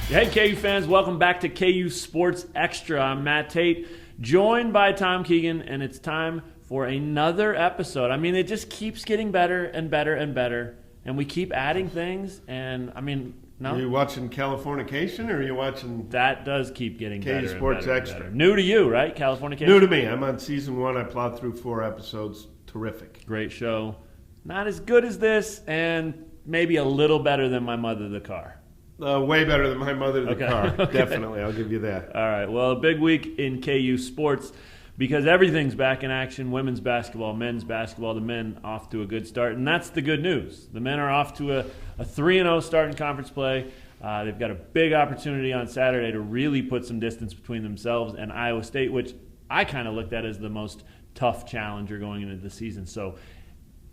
Hey, KU fans, welcome back to KU Sports Extra. I'm Matt Tate, joined by Tom Keegan, and it's time for another episode. I mean, it just keeps getting better and better and better, and we keep adding things, and I mean, no. Are you watching Californication, or are you watching... That does keep getting better KU Sports and better Extra. and better. New to you, right? Californication? New to me. I'm on season 1. I plowed through 4 episodes. Terrific. Great show. Not as good as this, and maybe a little better than My Mother the Car. Way better than My Mother the Car. Okay. Definitely. I'll give you that. All right. Well, a big week in KU sports because everything's back in action. Women's basketball, men's basketball. The men off to a good start, and that's the good news. The men are off to a 3-0 start in conference play. They've got a big opportunity on Saturday to really put some distance between themselves and Iowa State, which I kind of looked at as the most tough challenger going into the season. So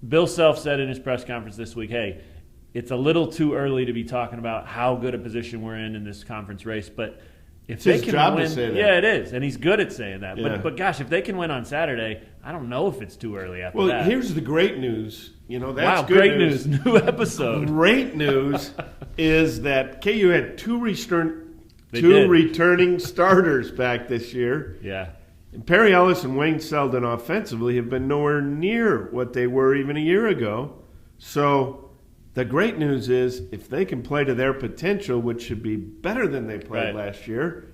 Bill Self said in his press conference this week, hey, it's a little too early to be talking about how good a position we're in this conference race, but if it's they his can job win, to say that. yeah, it is, and he's good at saying that. Yeah. But gosh, if they can win on Saturday, I don't know if it's too early after that. Well, here's the great news. You know, that's wow, good great news. New episode. Great news is that KU had two did. returning starters back this year. Yeah. And Perry Ellis and Wayne Selden offensively have been nowhere near what they were even a year ago. So the great news is if they can play to their potential, which should be better than they played last year,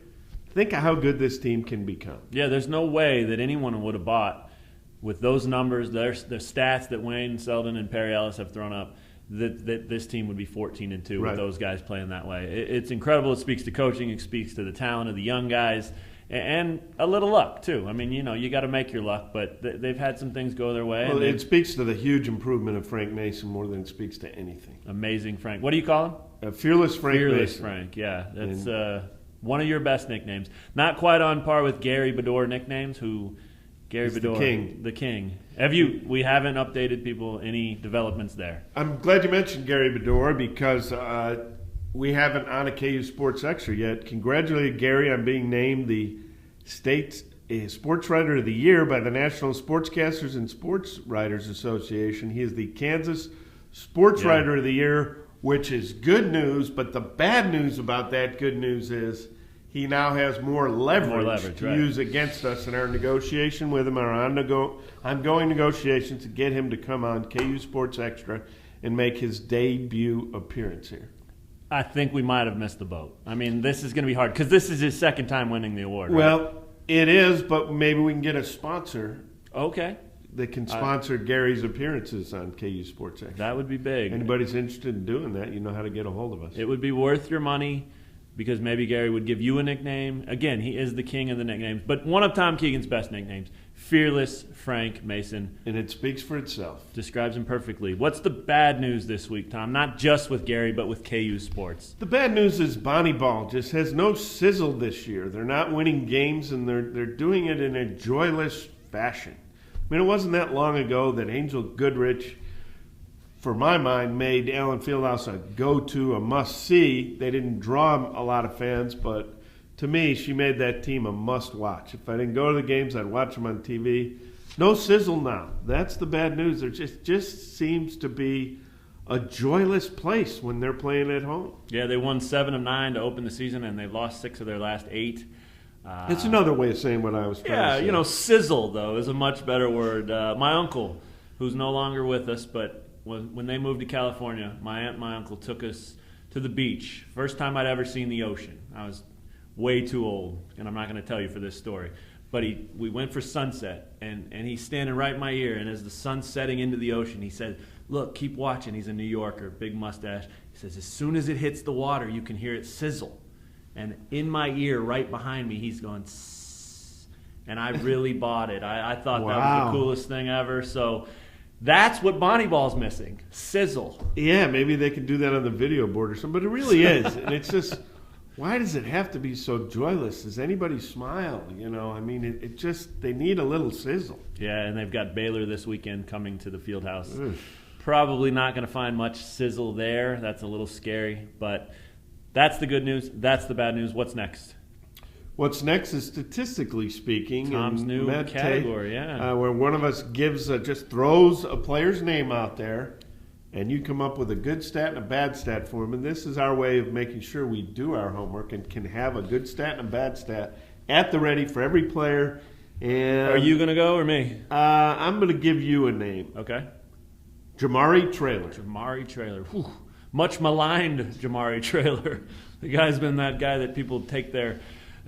think of how good this team can become. Yeah, there's no way that anyone would have bought with those numbers, the stats that Wayne Selden and Perry Ellis have thrown up, that this team would be 14-2 with those guys playing that way. It's incredible. It speaks to coaching. It speaks to the talent of the young guys. And a little luck, too. I mean, you know, you got to make your luck, but they've had some things go their way. Well, it speaks to the huge improvement of Frank Mason more than it speaks to anything. Amazing Frank. What do you call him? Fearless Frank Mason. Fearless Frank, yeah. That's one of your best nicknames. Not quite on par with Gary Bedore nicknames, Gary Bedore, the king. We haven't updated people, any developments there? I'm glad you mentioned Gary Bedore because we haven't on a KU Sports Extra yet. Congratulated Gary on being named the State's Sports Writer of the Year by the National Sportscasters and Sports Writers Association. He is the Kansas Sports Writer of the Year, which is good news, but the bad news about that good news is he now has more leverage to use against us in our negotiation with him, our ongoing negotiations to get him to come on KU Sports Extra and make his debut appearance here. I think we might have missed the boat. I mean, this is going to be hard because this is his second time winning the award. Well, it is, but maybe we can get a sponsor. Okay. That can sponsor Gary's appearances on KU Sports Extra. That would be big. Anybody's interested in doing that, you know how to get a hold of us. It would be worth your money because maybe Gary would give you a nickname. Again, he is the king of the nicknames. But one of Tom Keegan's best nicknames, Fearless Frank Mason. And it speaks for itself. Describes him perfectly. What's the bad news this week, Tom? Not just with Gary, but with KU Sports. The bad news is Bonnie Ball just has no sizzle this year. They're not winning games, and they're doing it in a joyless fashion. I mean, it wasn't that long ago that Angel Goodrich, for my mind, made Allen Fieldhouse a go-to, a must-see. They didn't draw a lot of fans, but to me, she made that team a must-watch. If I didn't go to the games, I'd watch them on TV. No sizzle now. That's the bad news. There just seems to be a joyless place when they're playing at home. Yeah, they won 7 of 9 to open the season, and they've lost 6 of their last 8. It's another way of saying what I was trying to say. Yeah, you know, sizzle, though, is a much better word. My uncle, who's no longer with us, but when they moved to California, my aunt and my uncle took us to the beach. First time I'd ever seen the ocean. I was way too old, and I'm not going to tell you for this story. But we went for sunset, and he's standing right in my ear, and as the sun's setting into the ocean, he said, look, keep watching. He's a New Yorker, big mustache. He says, as soon as it hits the water, you can hear it sizzle. And in my ear, right behind me, he's going, sss. And I really bought it. I thought that was the coolest thing ever. So that's what Bonnie Ball's missing, sizzle. Yeah, maybe they could do that on the video board or something, but it really is. And it's just, why does it have to be so joyless? Does anybody smile? You know, I mean, it just, they need a little sizzle. Yeah, and they've got Baylor this weekend coming to the Fieldhouse. Probably not going to find much sizzle there. That's a little scary, but that's the good news. That's the bad news. What's next? What's next is statistically speaking. Tom's new category, where one of us gives just throws a player's name out there, and you come up with a good stat and a bad stat for him. And this is our way of making sure we do our homework and can have a good stat and a bad stat at the ready for every player. And Are you going to go or me? I'm going to give you a name. Okay. Jamari Traylor. Jamari Traylor. Whew. Much maligned Jamari Traylor. The guy's been that guy that people take their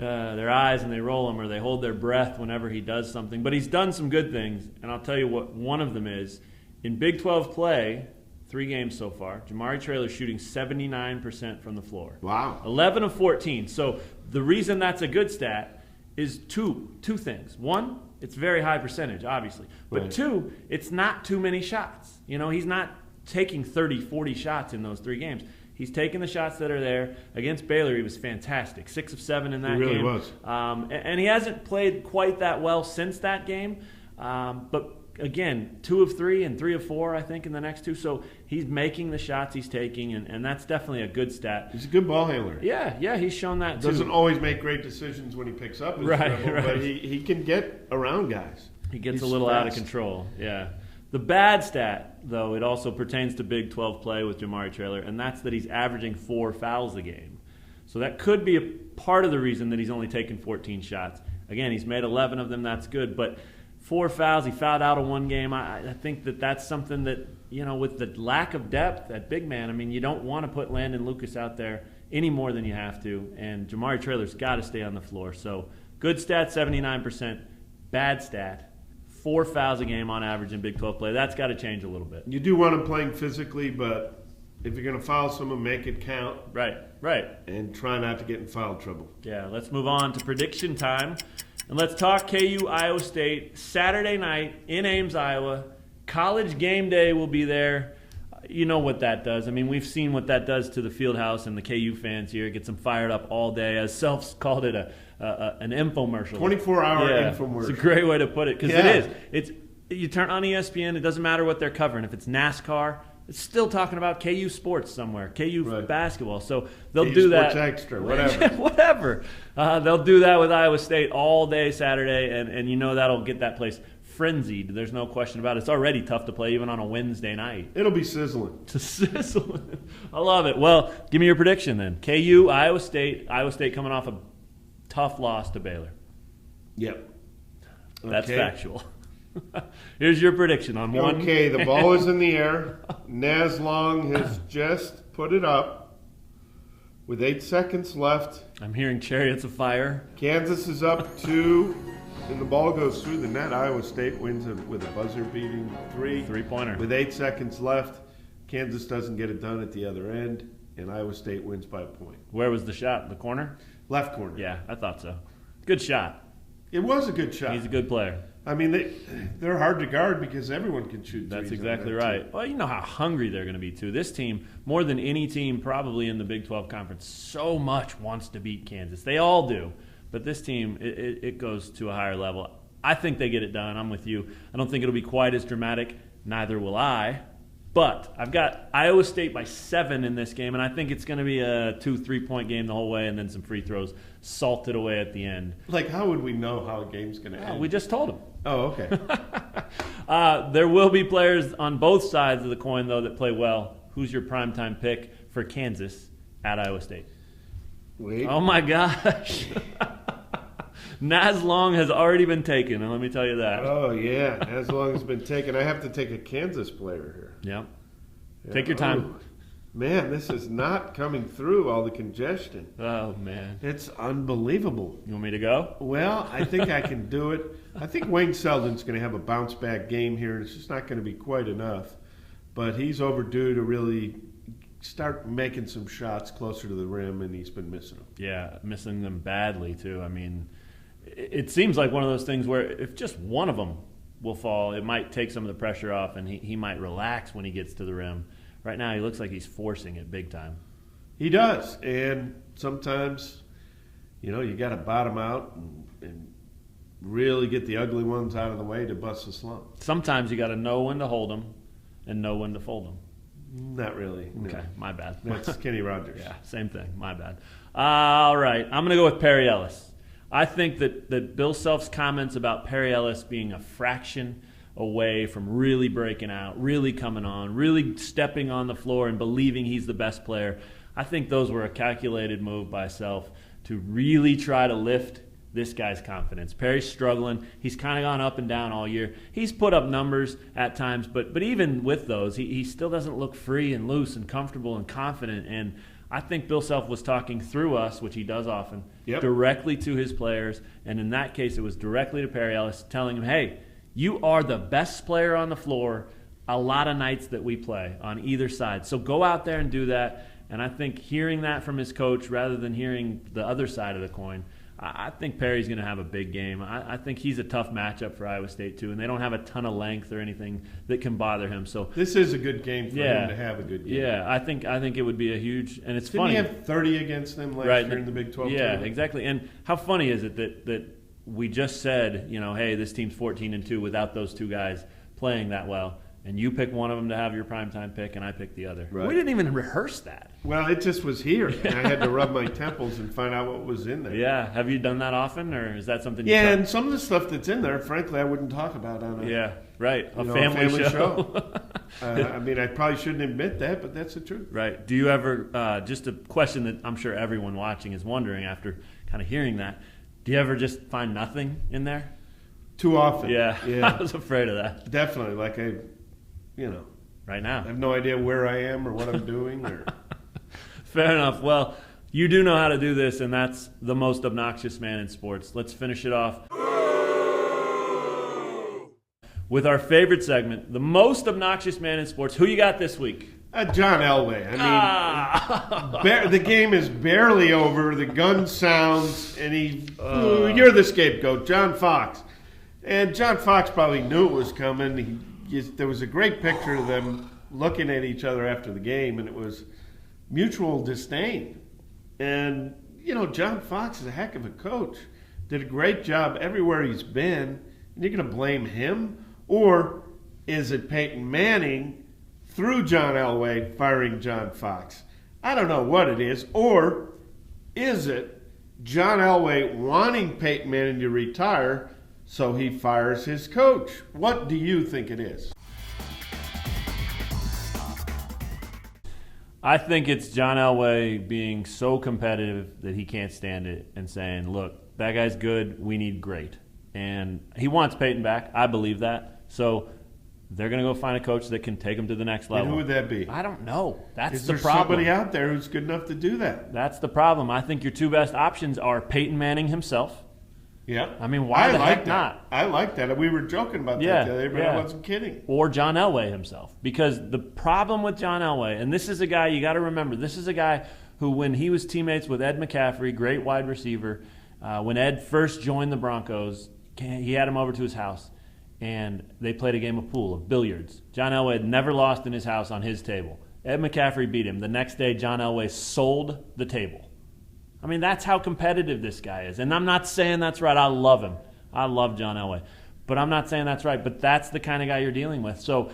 eyes and they roll them, or they hold their breath whenever he does something. But he's done some good things, and I'll tell you what one of them is. In Big 12 play, 3 games so far, Jamari Traylor shooting 79% from the floor. Wow. 11 of 14. So the reason that's a good stat is two things. One, it's very high percentage, obviously. But Right. 2, it's not too many shots. He's not taking 30, 40 shots in those 3 games. He's taking the shots that are there. Against Baylor, he was fantastic. 6 of 7 in that game. He really was. And he hasn't played quite that well since that game. But again, 2 of 3 and 3 of 4, I think, in the next 2. So he's making the shots he's taking, and that's definitely a good stat. He's a good ball handler. Yeah, he's shown that too. Doesn't always make great decisions when he picks up his dribble, but he can get around guys. He gets He's a little fast. out of control, yeah. The bad stat, though, it also pertains to Big 12 play with Jamari Traylor, and that's that he's averaging 4 fouls a game. So that could be a part of the reason that he's only taken 14 shots. Again, he's made 11 of them, that's good, but 4 fouls, he fouled out of 1 game. I think that's something that, with the lack of depth at big man, you don't want to put Landon Lucas out there any more than you have to, and Jamari Traylor's got to stay on the floor. So good stat, 79%. Bad stat, 4 fouls a game on average in Big 12 play. That's got to change a little bit. You do want him playing physically, but if you're going to foul someone, make it count. Right. And try not to get in foul trouble. Yeah, let's move on to prediction time. And let's talk KU Iowa State Saturday night in Ames, Iowa. College game day will be there. You know what that does. We've seen what that does to the field house and the KU fans here. It gets them fired up all day. As Self's called it an infomercial. 24-hour infomercial. It's a great way to put it, because it is. You turn on ESPN, it doesn't matter what they're covering. If it's NASCAR, it's still talking about KU sports somewhere, KU basketball. So they'll KU do that. Sports Extra, whatever. Whatever. They'll do that with Iowa State all day Saturday, and that'll get that place frenzied. There's no question about it. It's already tough to play even on a Wednesday night. It'll be sizzling. Sizzling. I love it. Well, give me your prediction then. KU, Iowa State. Iowa State coming off a tough loss to Baylor. Yep. That's factual. Here's your prediction on one. Okay, the ball is in the air. Naz Long has just put it up with 8 seconds left. I'm hearing chariots of fire. Kansas is up 2, and the ball goes through the net. Iowa State wins it with a buzzer-beating 3. 3-pointer. With 8 seconds left, Kansas doesn't get it done at the other end, and Iowa State wins by a point. Where was the shot? The corner? Left corner. Yeah, I thought so. Good shot. It was a good shot. He's a good player. They're hard to guard because everyone can shoot threes. That's exactly right. Well, you know how hungry they're going to be, too. This team, more than any team probably in the Big 12 Conference, so much wants to beat Kansas. They all do. But this team, it goes to a higher level. I think they get it done. I'm with you. I don't think it'll be quite as dramatic. Neither will I. But I've got Iowa State by 7 in this game, and I think it's going to be a 2-3-point game the whole way and then some free throws salted away at the end. How would we know how a game's going to end? We just told them. Oh, okay. There will be players on both sides of the coin, though, that play well. Who's your primetime pick for Kansas at Iowa State? Wait. Oh, my gosh. Naz Long has already been taken, and let me tell you that. Oh, yeah. Naz Long has been taken. I have to take a Kansas player here. Yep. Take your time. Oh, man, this is not coming through, all the congestion. Oh, man. It's unbelievable. You want me to go? Well, I think I can do it. I think Wayne Selden's going to have a bounce-back game here, and it's just not going to be quite enough. But he's overdue to really start making some shots closer to the rim, and he's been missing them. Yeah, missing them badly, too. It seems like one of those things where if just one of them will fall, it might take some of the pressure off, and he might relax when he gets to the rim. Right now, he looks like he's forcing it big time. He does, and sometimes, you got to bottom out and really get the ugly ones out of the way to bust the slump. Sometimes you got to know when to hold them and know when to fold them. Not really. No. Okay, my bad. That's Kenny Rogers. Yeah, same thing. My bad. All right, I'm going to go with Perry Ellis. I think that Bill Self's comments about Perry Ellis being a fraction away from really breaking out, really coming on, really stepping on the floor and believing he's the best player. I think those were a calculated move by Self to really try to lift this guy's confidence. Perry's struggling. He's kind of gone up and down all year. He's put up numbers at times, but even with those, he still doesn't look free and loose and comfortable and confident. And I think Bill Self was talking through us, which he does often, directly to his players. And in that case, it was directly to Perry Ellis, telling him, hey, you are the best player on the floor a lot of nights that we play on either side. So go out there and do that. And I think hearing that from his coach rather than hearing the other side of the coin, I think Perry's going to have a big game. I think he's a tough matchup for Iowa State, too, and they don't have a ton of length or anything that can bother him. So this is a good game for him to have a good game. Yeah, I think it would be a huge – and it's Didn't funny. Didn't he have 30 against them last year in the Big 12 tournament? Yeah, exactly. And how funny is it that we just said, hey, this team's 14-2 without those two guys playing that well, and you pick one of them to have your primetime pick, and I pick the other. Right. We didn't even rehearse that. Well, it just was here, and I had to rub my temples and find out what was in there. Yeah. Have you done that often, or is that something you Yeah, and some of the stuff that's in there, frankly, I wouldn't talk about on a family show. I mean, I probably shouldn't admit that, but that's the truth. Right. Do you ever, just a question that I'm sure everyone watching is wondering after kind of hearing that, do you ever just find nothing in there? Too often. Yeah. I was afraid of that. Definitely. Like right now. I have no idea where I am or what I'm doing. Or Fair enough. Well, you do know how to do this, and that's the most obnoxious man in sports. Let's finish it off with our favorite segment, the most obnoxious man in sports. Who you got this week? John Elway. I mean, the game is barely over. The gun sounds, and you're the scapegoat, John Fox. And John Fox probably knew it was coming. There was a great picture of them looking at each other after the game, and it was mutual disdain. And, John Fox is a heck of a coach. Did a great job everywhere he's been. And you're going to blame him? Or is it Peyton Manning, through John Elway, firing John Fox? I don't know what it is. Or is it John Elway wanting Peyton Manning to retire, so he fires his coach? What do you think it is? I think it's John Elway being so competitive that he can't stand it and saying, look, that guy's good, we need great. And he wants Peyton back. I believe that. So they're going to go find a coach that can take him to the next level. And who would that be? I don't know. That's the problem. Is there somebody out there who's good enough to do that? That's the problem. I think your two best options are Peyton Manning himself. Yeah. I mean, why the heck not? I like that. We were joking about that the other day, but I wasn't kidding. Or John Elway himself. Because the problem with John Elway, and this is a guy, you got to remember, this is a guy who, when he was teammates with Ed McCaffrey, great wide receiver, when Ed first joined the Broncos, he had him over to his house, and they played a game of pool, of billiards. John Elway had never lost in his house on his table. Ed McCaffrey beat him. The next day, John Elway sold the table. I mean, that's how competitive this guy is. And I'm not saying that's right. I love him. I love John Elway. But I'm not saying that's right. But that's the kind of guy you're dealing with. So,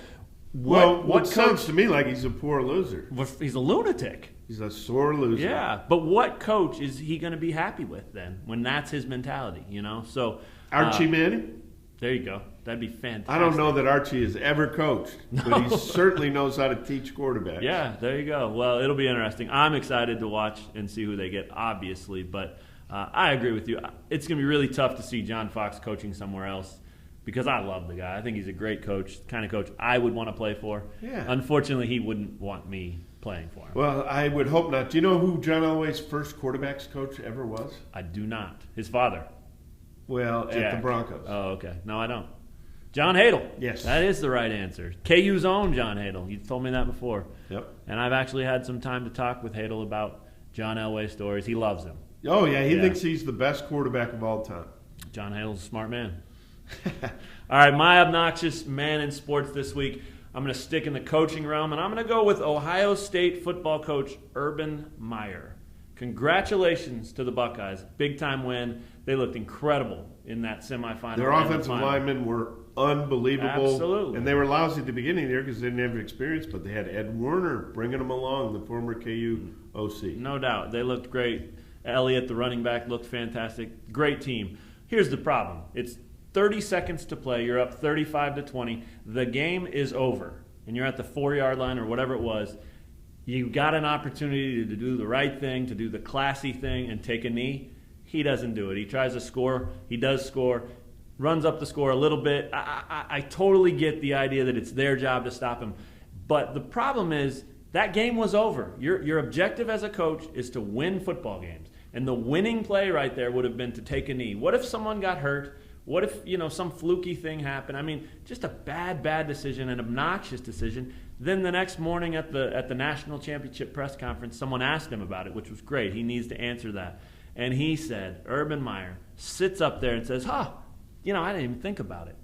what sounds to me like he's a poor loser. He's a lunatic. He's a sore loser. Yeah. But what coach is he going to be happy with then when that's his mentality, So Archie Manning? There you go. That'd be fantastic. I don't know that Archie has ever coached, but he certainly knows how to teach quarterbacks. Yeah, there you go. Well, it'll be interesting. I'm excited to watch and see who they get, obviously, but I agree with you. It's going to be really tough to see John Fox coaching somewhere else because I love the guy. I think he's a great coach, the kind of coach I would want to play for. Yeah. Unfortunately, he wouldn't want me playing for him. Well, I would hope not. Do you know who John Elway's first quarterbacks coach ever was? I do not. His father. Well, Jack. at the Broncos. Oh, okay. No, I don't. John Hadel. Yes. That is the right answer. KU's own John Hadel. You told me that before. Yep. And I've actually had some time to talk with Hadel about John Elway stories. He loves him. Oh, yeah. He thinks he's the best quarterback of all time. John Hadel's a smart man. All right, my obnoxious man in sports this week, I'm going to stick in the coaching realm, and I'm going to go with Ohio State football coach Urban Meyer. Congratulations to the Buckeyes. Big-time win. They looked incredible in that semifinal. Their offensive linemen were unbelievable. Absolutely. And they were lousy at the beginning there because they didn't have experience, but they had Ed Werner bringing them along, the former KU OC. No doubt. They looked great. Elliott, the running back, looked fantastic. Great team. Here's the problem. It's 30 seconds to play. You're up 35-20. The game is over, and you're at the 4-yard line or whatever it was. You got an opportunity to do the right thing, to do the classy thing, and take a knee. He doesn't do it. He tries to score. He does score. Runs up the score a little bit. I totally get the idea that it's their job to stop him. But the problem is that game was over. Your objective as a coach is to win football games. And the winning play right there would have been to take a knee. What if someone got hurt? What if, some fluky thing happened? I mean, just a bad decision, an obnoxious decision. Then the next morning at the national championship press conference, someone asked him about it, which was great. He needs to answer that. And he said, Urban Meyer sits up there and says, I didn't even think about it.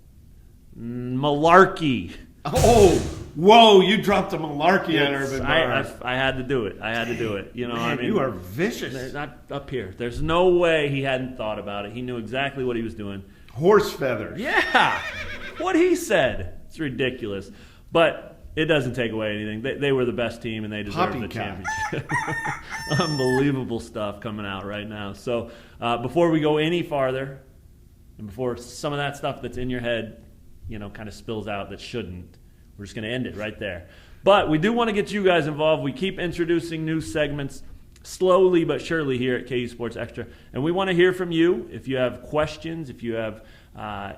Malarkey. Oh, whoa, you dropped a malarkey on Urban Meyer. I had to do it. Man, you are vicious. Not up here. There's no way he hadn't thought about it. He knew exactly what he was doing. Horse feathers. Yeah, what he said. It's ridiculous. But it doesn't take away anything. They were the best team, and they deserve the championship. Unbelievable stuff coming out right now. So before we go any farther, and before some of that stuff that's in your head, kind of spills out that shouldn't, we're just going to end it right there. But we do want to get you guys involved. We keep introducing new segments slowly but surely here at KU Sports Extra. And we want to hear from you. If you have questions, if you have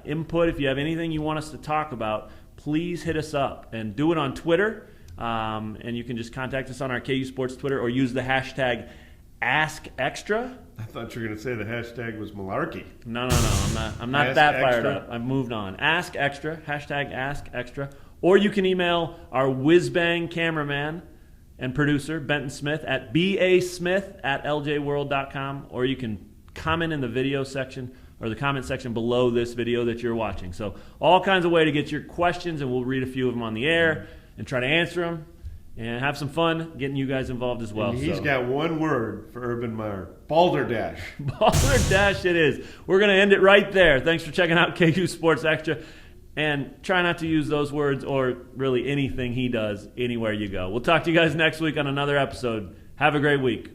input, if you have anything you want us to talk about, please hit us up and do it on Twitter. And you can just contact us on our KU Sports Twitter or use the hashtag AskExtra. I thought you were going to say the hashtag was malarkey. No. I'm not that fired up. I've moved on. Ask Extra, hashtag Ask Extra. Or you can email our whiz-bang cameraman and producer, Benton Smith, at basmith@ljworld.com. Or you can comment in the video section or the comment section below this video that you're watching. So all kinds of way to get your questions, and we'll read a few of them on the air and try to answer them. And have some fun getting you guys involved as well. And he's got one word for Urban Meyer. Balderdash. Balderdash it is. We're going to end it right there. Thanks for checking out KU Sports Extra. And try not to use those words or really anything he does anywhere you go. We'll talk to you guys next week on another episode. Have a great week.